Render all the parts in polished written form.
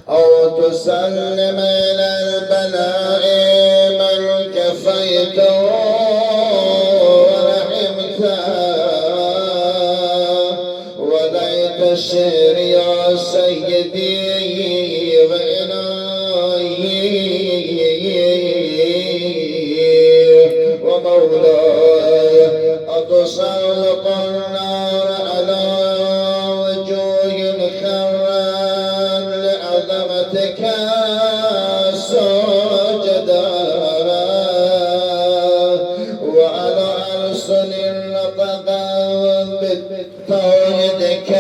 أو تسلم إلى البلاء من كفيته ورحمته. وليت الشعر يا سيدي وإلهي ومولاي أتسلط النار على وجوه الخران لعظمتك ساجدا، وعلى ألسن نطقا بتوحيدك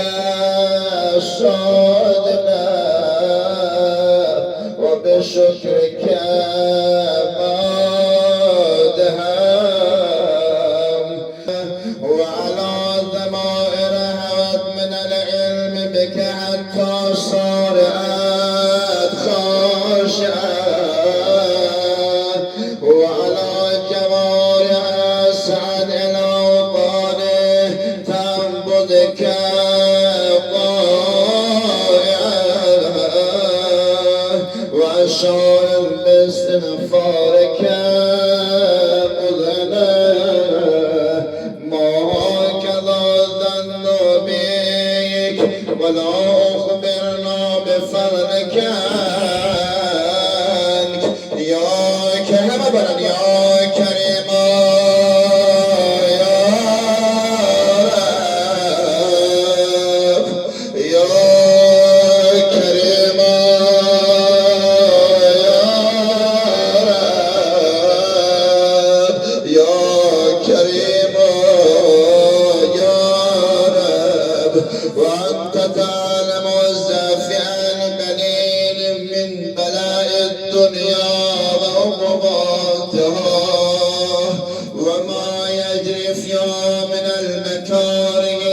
صادقا، وبشكرك وعلى ضمائر هوت من العلم بك حتى صارت خاشعة، وعلى جوارح أسعد إلى أوطانه تنبذك طائعة، وأشار باستغفارك ولا أخبرنا بفضلك يا كريم بلد يا كريم يا رب يا كريم يا رب يا كريم يا رب. وأنت تعلم الزافع القليل من بلاء الدنيا وعقوباتها وما يجري فيها من المكاره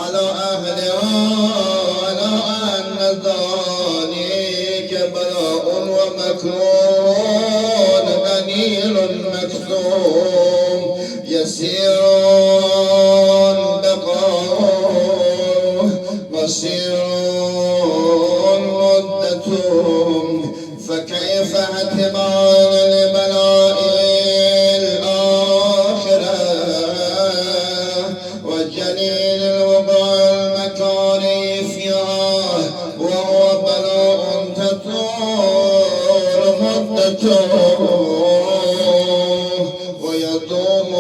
على أهلها، على أن ذلك بلاء ومكروه قليل مكتوم يسير قصير مدتهم، فكيف احتمال لبلاء الآخرة وجليل الوقوع المكاري فيها، وهو بلاء تطول مدته ويدوم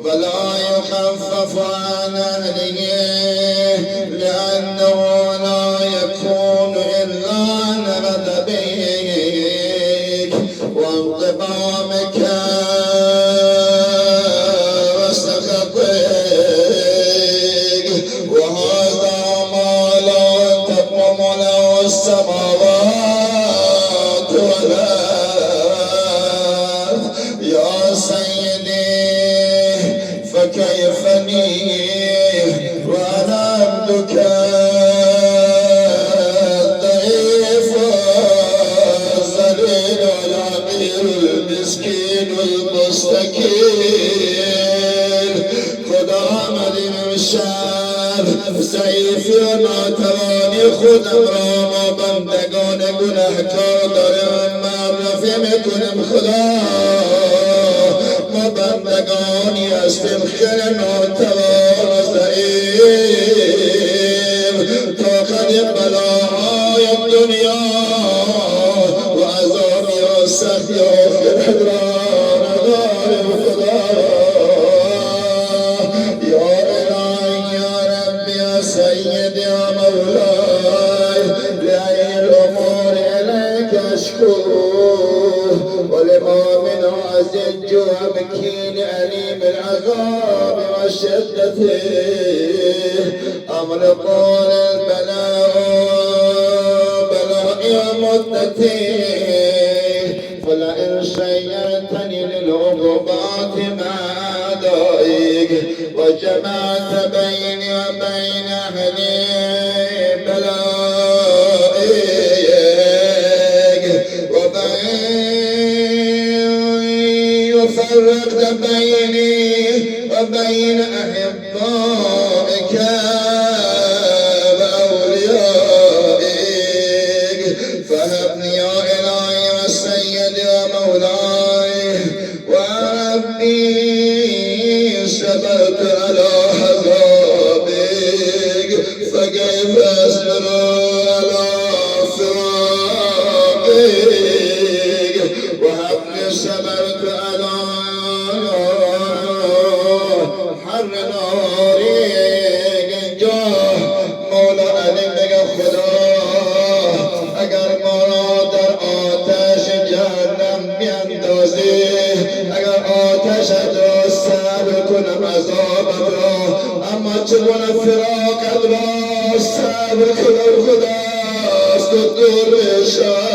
ولا يخفف عن أهله، لأنه لا يكون إلا عن غضبك وانتقامك وسخطك، وهذا ما لا تقوم له السماوات والأرض يا سيدي. فكيف لي وأنا عبدك الضعيف الذليل العقير المسكين المستكين، خدا مدین شهر ضعیف ناتوانی خودم را ما بندگان گناهکار دارم معرفی میکنم. خدا ما بندگانی هستیم خیلی ناتوان و ضعیف، طاقت بلاهای دنیا و عذاب یا سختی آخرت را نداریم. خدا یا الهی یا ربی یا سیدی یا مولاي لأي الأمور إليك أشكو، ولما من عزج ومكين أليم العذاب وشدته أمر طول البلاء بلاء مدتي، فلئن شيرتني للعقوبات مع أعدائك وجمعت بيني وبين أهلي بلائك وفرقت بيني وبين أحبائك وأوليائك فهبني يا إلهي وسيدي ومولاي وربي صبرت على عذابك فكيف أصبر على فراقك وهبني صبرت على حر نارك جاه مولا علم بگه خدا اگر ما را در آتش جهنم بیندازی اگر آتش را صبر کنم عذابم را اما چگونه فراقت را صبر کنم خداست و دور بشم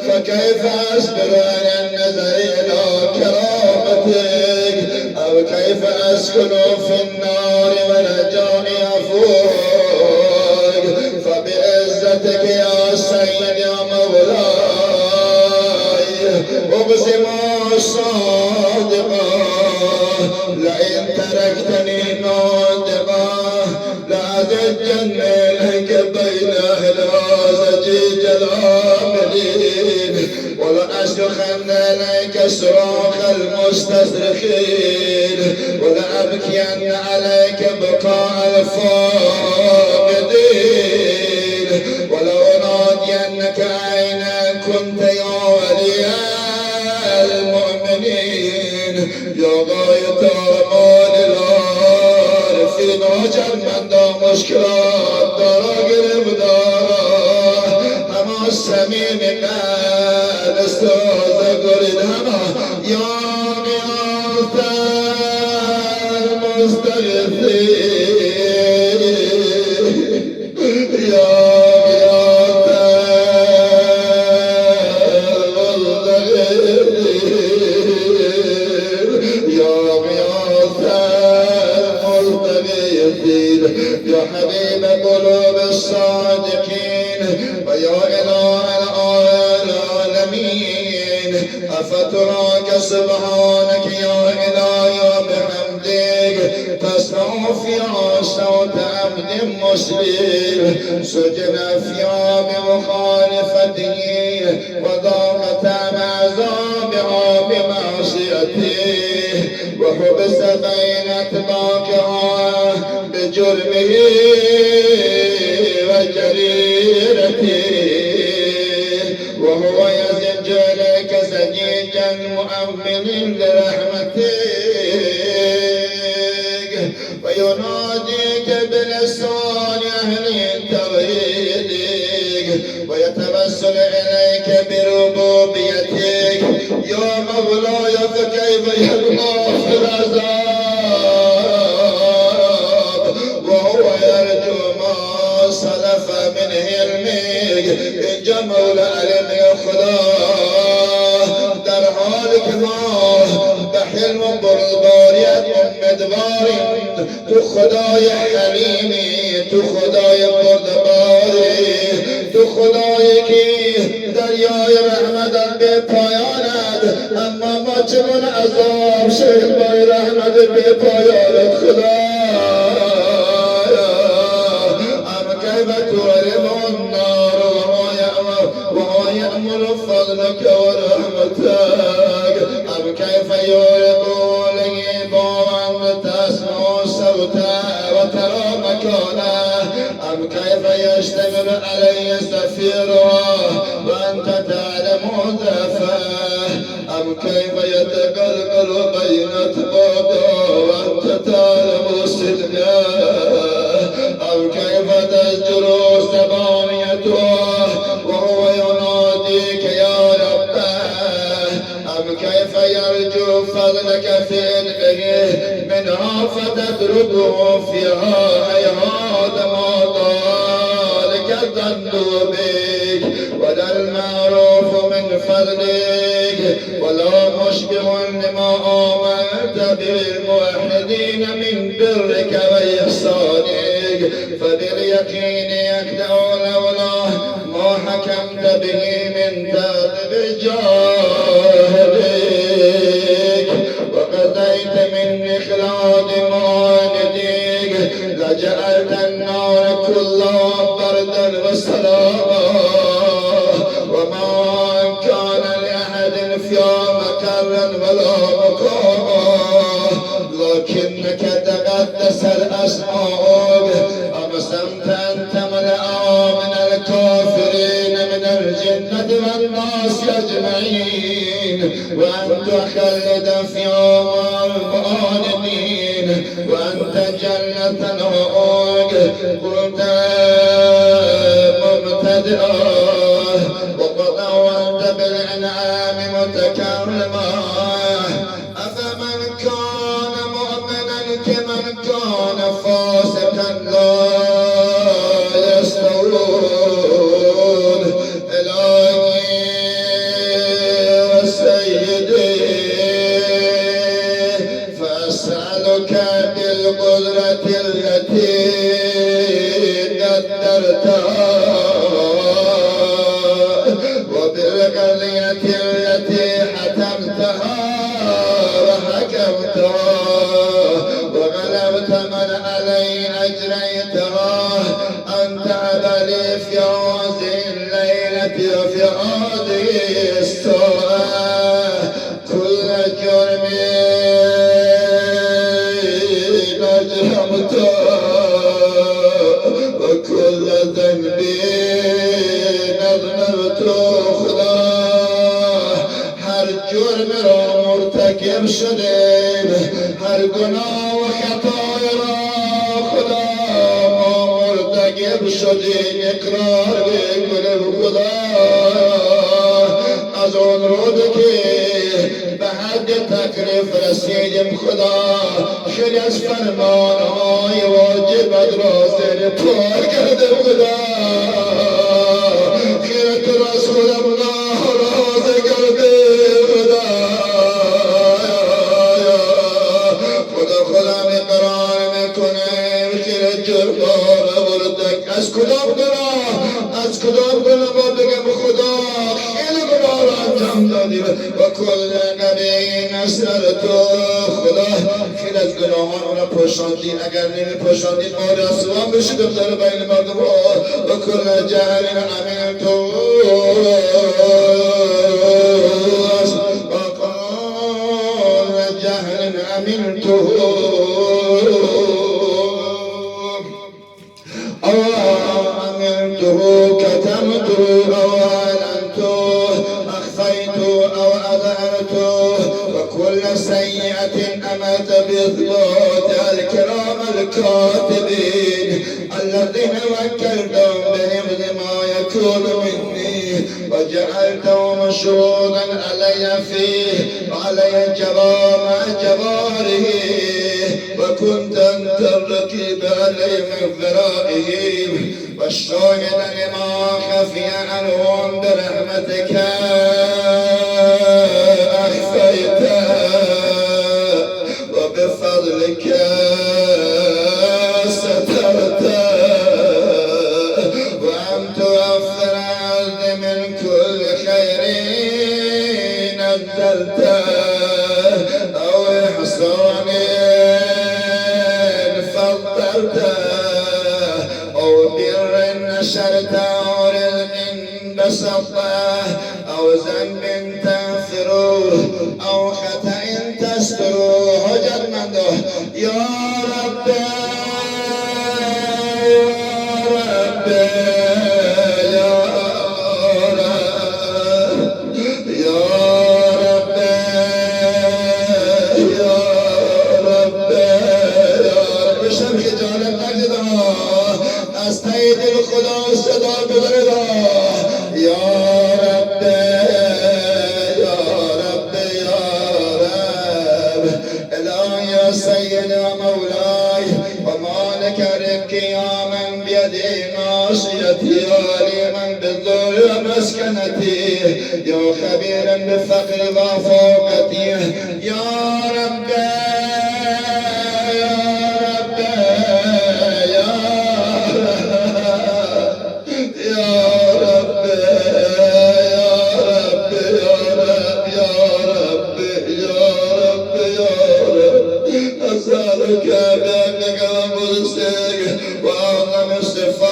فكيف أصبر عن النظر إلى كرامتك أو كيف أسكن في النار ورجاء عفوك فبعزتك يا سيد يا مولاي أقسم صادقا لئن تركتني ناطقا لأزجن إليك بين الهزج العاملين ولأصرخن إليك صراخ المستصرخين ولأبكين عليك بكاء الفاقدين ولأنادينك أين كنت يا ولي المؤمنين يا غاية آمال العارفين وجمع مشكلات دراجل بدارا هما السميم قال استاذ قرد هما يا غياث المستغيثين يا غياث المستغيثين يا غياث المستغيثين يا حبيب قلوب الصادقين ويا إله العالمين أفتراك سبحانك يا إلهي وبحمدك تسمع في صوت عبد مسلم سجن فيها بمخالفته وضاقت عذابها بمعصيته وحبس بين أتباعها بجرمه وجريرته وهو يزج إليك زجيجا مؤمن لرحمتك ويناديك بلسان أهل توحيدك ويتوسل إليك بربوبيتك يا مولاي فكيف يلقى في العذاب وهو يرجو ما سلف من علمك إن جمول علمك خدا در حالك ما بحلم بردباريت مدباري تو خدای حلیمی تو خدای بردباری تو خدایی که دریای رحمتت به پایانت اما ما چون عذاب شیخ بای رحمت به پایانت خدا كيف تورم النار وهو يأمر فضلك ورحمتك أم كيف يورق ليبا وأنت تسمع صوته وترى مكانه أم كيف يشتمل عليه زفيرها وأنت تعلم ضعفه أم كيف يتقلقل بين أطباقه وأنت تعلم صدقه أو كيف تزجر سبانيته وهو يناديك يا ربه أم كيف يرجو فضلك في علمه منها فتتركه فيها هيهات ما ذلك الظن بك ولا المعروف من فضلك ولا مشبه لما آمنت به الموحدين من برك وإحسانك فباليقين يكدأ لولاه ما حكمت به من تأدب جاهلك كله بردا وسلاما وما كان لأحد فيها مكرا ولا مقاما لكنك تقدس الأسماء أقسمت أن تملأ من الكافرين من الجنة والناس أجمعين وأن تخلد فيها مع الظالمين وأن جنة وأوج قلت مبتدئا وقد أولت بالإنعام متكرما أفمن كان مؤمنا كمن كان فاسقا لا يستوون إلهي وسيدي فأسألك بالقدرة التي قدرتها وبالقضية التي حتمتها وحكمتها وغلبت من علي أجريتها أنت أبلي في هذه الليلة وفي هذه الساعة كل جرم أجرمته وكل ذنب أذنبته خداه هر جرم را مرتکب شدیم هر گناه و خطای را خدا ما مرتکب شدیم اقرار بکنیم خدا از اون روز که به حد تکلیف رسیدیم خدا خیلی از فرمانهای واجبت را زیر پا کردیم خدا خیرت رسول الله راز کردیم خدا اقرار میکنه خیرت جرما را بردک از کدام گناه ما بگم خدا خیلی گناه را انجام دادیم و کل قبیل نصر تو خدا خیلی از گناهان را پوشاندی اگر نمی پوشاندی ما رسوان بشیدم در بین مردم و کل جهل امین تو و کل جهل امین تو كتمته أو أعلنته أخفيته أو أظهرته وكل سيئة أمت بإثبات الكرام الكاتبين الذين وكلتهم بهم ما يكون مني وجعلتهم شهودا علي فيه وعلي جوامع جواره وكنت أنت الرقيب عليهم برائهم والشاهد لما خفي عنهم برحمتك أخفيته وبفضلك سترته وأن توفر عز من كل خير نزلته أو إحسان فضلته أو بر نشرته أو رزق بسطته أو ذنب تغفره أو خطأ تستره حجت منده يا رب استعيد الخدا صدا ببردا يا رب يا رب يا رب الهي يا سيد ومولاي ومالك ربكي يا من بيدي ناصيتي يا لمن بالذل ومسكنتي يا خبيرا بالفقر وفوقتي يا رب أسألك بأنك ومرسلك وأعظم الصفات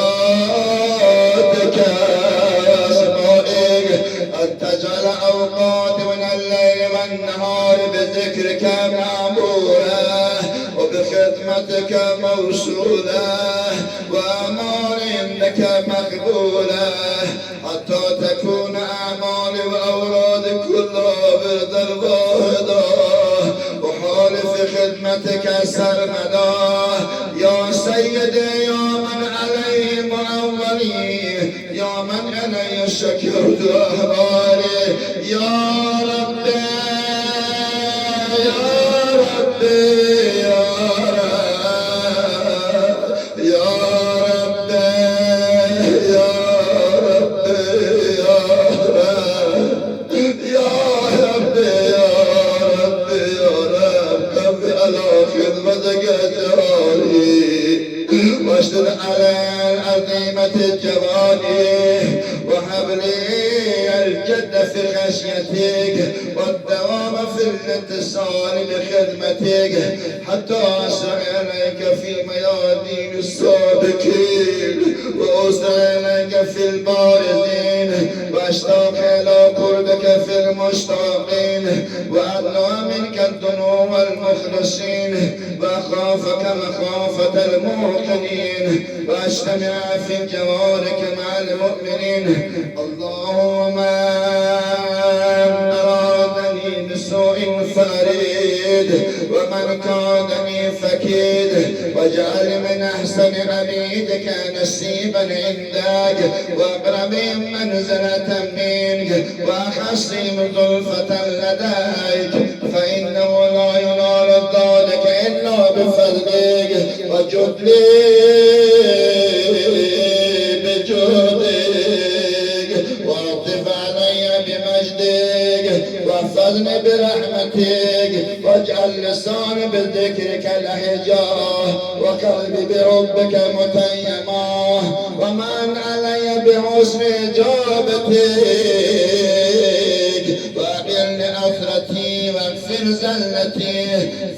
الدار بذكرك معمورة وبخدمتك موصولة وأعمال إنك مقبولة حتى تكون أعمالي وأولادي كلها برد الواحدة وحالي في خدمتك سرمدا يا سيدي يا من عليه مؤولي يا من علي شكرت أهوالي يا ربي يا ربي واشدد على العظيمة الجواني وهب لي الجد في خشيتك والدوام في الاتصال بخدمتك حتى أسرع إليك في ميادين السابقين وأسرع إليك في البارزين وأشتاق إلى قربك في المشتاقين وأدنو منك الدنو والمخلصين وأخافك مخافة الموقنين وأجتمع في جوارك مع المؤمنين اللهم أرادني بسوء فأريد ومن كادني فكيد واجعل من أحسن عبيدك نسيبا عندك وأقربهم منزلة منك وأخصهم زلفة لديك فإنه لا ينال ذلك إلا بفضلك وجد لي بجودك واعطف علي بمجدك واحفظني برحمتك واجعل لساني بذكرك لهجاه وقلبي بربك متيما ومن علي بحسن اجابتك واقل اثرتي واغفر زلتي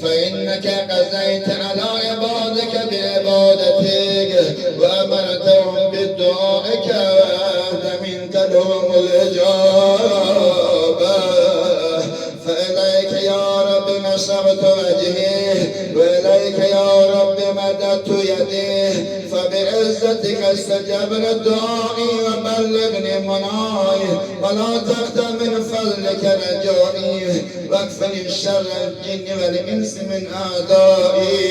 فانك قضيت على عبادك بعبادتك وامرتهم بدعائك وانت منك لهم الاجابه فإليك يا رب نصبت وجهي وإليك يا رب مددت يدي فبعزتك استجبنا دعائي وبلغني مناي ولا تخت من فضلك رجائي واكفني شر الجن والإنس من أعدائي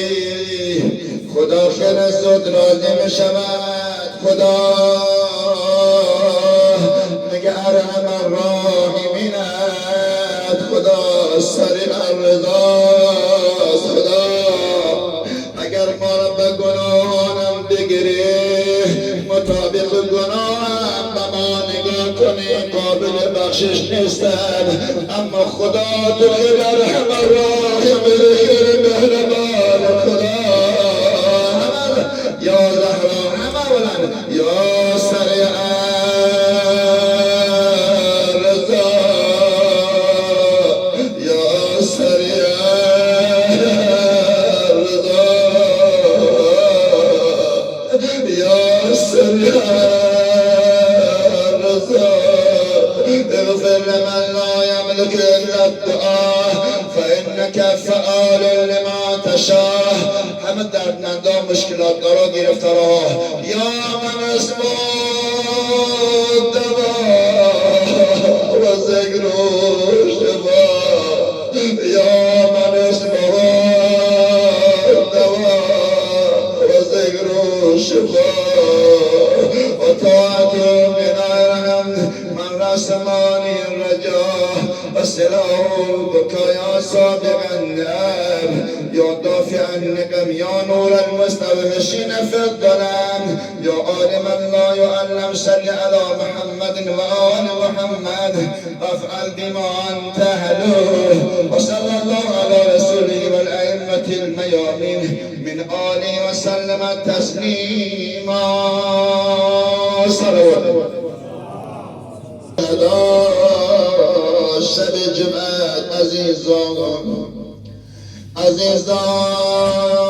خدا خیر زود راضی میشود خدا میگه ارحم الراحمین خدا سریع الرضاست خدا اگر ما را به گناهانم بگیری مطابق گناهم به ما نگاه کنی قابل بخشش نیستم اما خدا تو خیر ارحم الراحمین خیر مهربان خدا یا زهرا همه بلند یا سریع اغفر لمن لا يملك الا الدعاء فانك فعال لما تشاء همه دردمندا مشکلات دارا گرفتارا یا من اسمه دوا و ذکر و شفا یا من اسمه دوا و ذکر و شفا و طاعت من الرحم من رسمانی الرجاء والسلام بكايا سابق الناب يا دافع النقم يا نور المستوحشين في الظلام يا عالما لا يعلم صل على محمد وآل محمد افعل بما انت أهله وصلى الله على رسوله والأئمة الميامين من آله وسلم تسليما صلوات شب جمعة عزيزان